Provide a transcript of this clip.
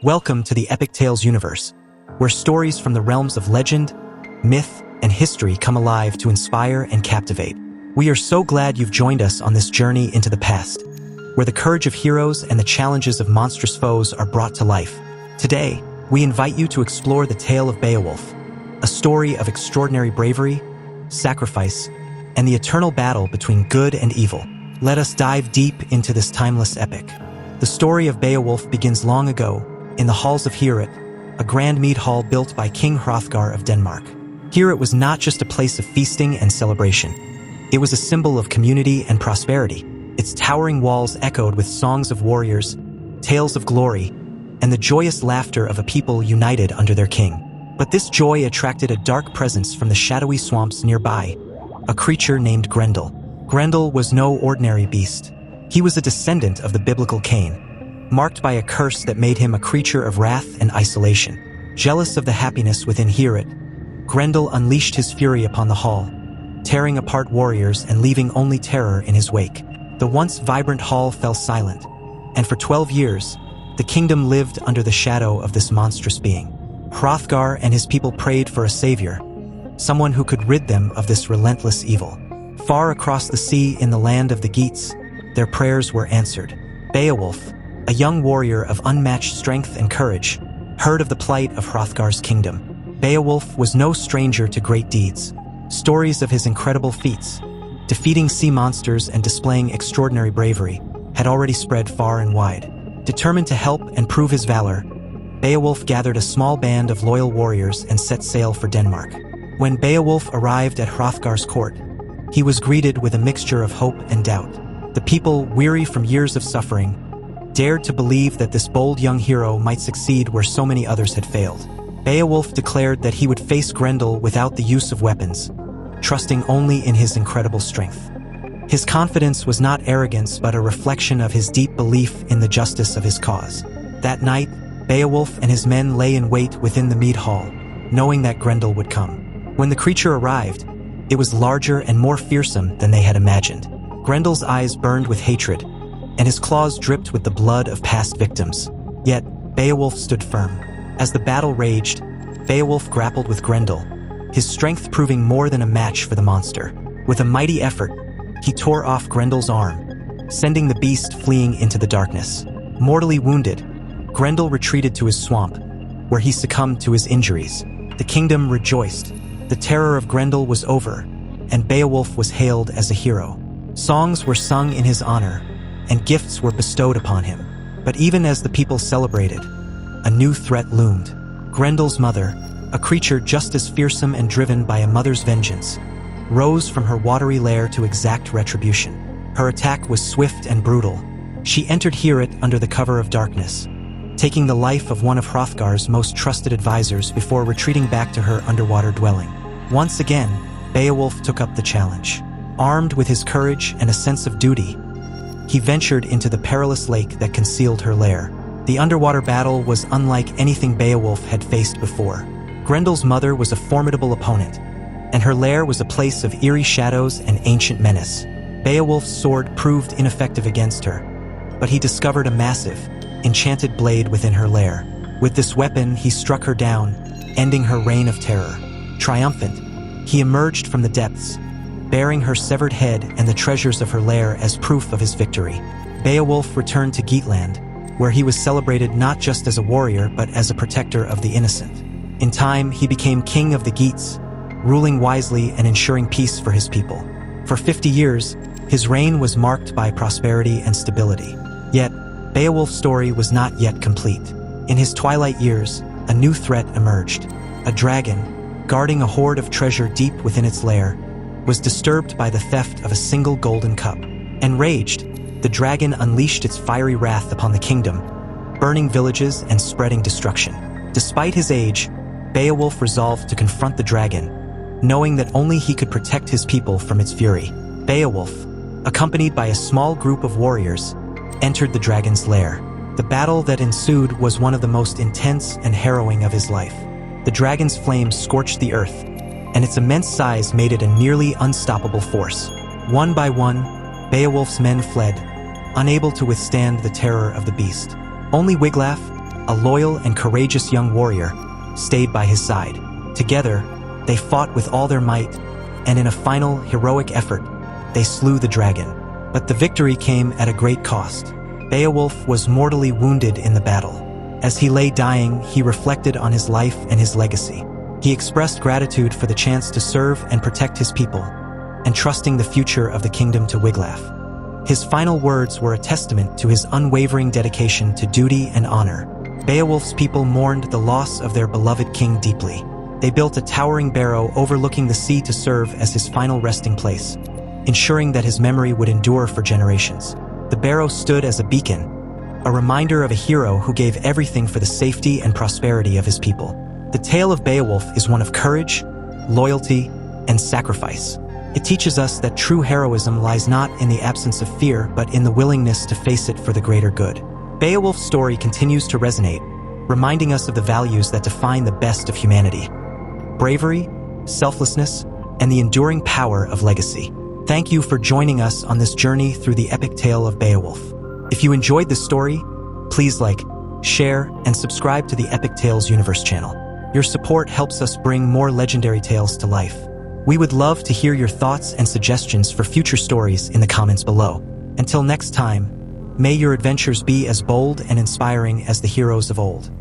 Welcome to the Epic Tales universe, where stories from the realms of legend, myth, and history come alive to inspire and captivate. We are so glad you've joined us on this journey into the past, where the courage of heroes and the challenges of monstrous foes are brought to life. Today, we invite you to explore the tale of Beowulf, a story of extraordinary bravery, sacrifice, and the eternal battle between good and evil. Let us dive deep into this timeless epic. The story of Beowulf begins long ago, in the halls of Heorot, a grand mead hall built by King Hrothgar of Denmark. Heorot was not just a place of feasting and celebration. It was a symbol of community and prosperity. Its towering walls echoed with songs of warriors, tales of glory, and the joyous laughter of a people united under their king. But this joy attracted a dark presence from the shadowy swamps nearby, a creature named Grendel. Grendel was no ordinary beast. He was a descendant of the biblical Cain, marked by a curse that made him a creature of wrath and isolation. Jealous of the happiness within Heorot, Grendel unleashed his fury upon the hall, tearing apart warriors and leaving only terror in his wake. The once vibrant hall fell silent, and for 12 years, the kingdom lived under the shadow of this monstrous being. Hrothgar and his people prayed for a savior, someone who could rid them of this relentless evil. Far across the sea in the land of the Geats, their prayers were answered. Beowulf, a young warrior of unmatched strength and courage, heard of the plight of Hrothgar's kingdom. Beowulf was no stranger to great deeds. Stories of his incredible feats, defeating sea monsters and displaying extraordinary bravery, had already spread far and wide. Determined to help and prove his valor, Beowulf gathered a small band of loyal warriors and set sail for Denmark. When Beowulf arrived at Hrothgar's court, he was greeted with a mixture of hope and doubt. The people, weary from years of suffering, dared to believe that this bold young hero might succeed where so many others had failed. Beowulf declared that he would face Grendel without the use of weapons, trusting only in his incredible strength. His confidence was not arrogance but a reflection of his deep belief in the justice of his cause. That night, Beowulf and his men lay in wait within the mead hall, knowing that Grendel would come. When the creature arrived, it was larger and more fearsome than they had imagined. Grendel's eyes burned with hatred, and his claws dripped with the blood of past victims. Yet, Beowulf stood firm. As the battle raged, Beowulf grappled with Grendel, his strength proving more than a match for the monster. With a mighty effort, he tore off Grendel's arm, sending the beast fleeing into the darkness. Mortally wounded, Grendel retreated to his swamp, where he succumbed to his injuries. The kingdom rejoiced. The terror of Grendel was over, and Beowulf was hailed as a hero. Songs were sung in his honor, and gifts were bestowed upon him. But even as the people celebrated, a new threat loomed. Grendel's mother, a creature just as fearsome and driven by a mother's vengeance, rose from her watery lair to exact retribution. Her attack was swift and brutal. She entered Heorot under the cover of darkness, taking the life of one of Hrothgar's most trusted advisors before retreating back to her underwater dwelling. Once again, Beowulf took up the challenge. Armed with his courage and a sense of duty, he ventured into the perilous lake that concealed her lair. The underwater battle was unlike anything Beowulf had faced before. Grendel's mother was a formidable opponent, and her lair was a place of eerie shadows and ancient menace. Beowulf's sword proved ineffective against her, but he discovered a massive, enchanted blade within her lair. With this weapon, he struck her down, ending her reign of terror. Triumphant, he emerged from the depths, bearing her severed head and the treasures of her lair as proof of his victory. Beowulf returned to Geatland, where he was celebrated not just as a warrior but as a protector of the innocent. In time, he became king of the Geats, ruling wisely and ensuring peace for his people. For 50 years, his reign was marked by prosperity and stability. Yet, Beowulf's story was not yet complete. In his twilight years, a new threat emerged. A dragon, guarding a hoard of treasure deep within its lair, was disturbed by the theft of a single golden cup. Enraged, the dragon unleashed its fiery wrath upon the kingdom, burning villages and spreading destruction. Despite his age, Beowulf resolved to confront the dragon, knowing that only he could protect his people from its fury. Beowulf, accompanied by a small group of warriors, entered the dragon's lair. The battle that ensued was one of the most intense and harrowing of his life. The dragon's flames scorched the earth, and its immense size made it a nearly unstoppable force. One by one, Beowulf's men fled, unable to withstand the terror of the beast. Only Wiglaf, a loyal and courageous young warrior, stayed by his side. Together, they fought with all their might, and in a final heroic effort, they slew the dragon. But the victory came at a great cost. Beowulf was mortally wounded in the battle. As he lay dying, he reflected on his life and his legacy. He expressed gratitude for the chance to serve and protect his people, entrusting the future of the kingdom to Wiglaf. His final words were a testament to his unwavering dedication to duty and honor. Beowulf's people mourned the loss of their beloved king deeply. They built a towering barrow overlooking the sea to serve as his final resting place, ensuring that his memory would endure for generations. The barrow stood as a beacon, a reminder of a hero who gave everything for the safety and prosperity of his people. The tale of Beowulf is one of courage, loyalty, and sacrifice. It teaches us that true heroism lies not in the absence of fear, but in the willingness to face it for the greater good. Beowulf's story continues to resonate, reminding us of the values that define the best of humanity: bravery, selflessness, and the enduring power of legacy. Thank you for joining us on this journey through the epic tale of Beowulf. If you enjoyed this story, please like, share, and subscribe to the Epic Tales Universe channel. Your support helps us bring more legendary tales to life. We would love to hear your thoughts and suggestions for future stories in the comments below. Until next time, may your adventures be as bold and inspiring as the heroes of old.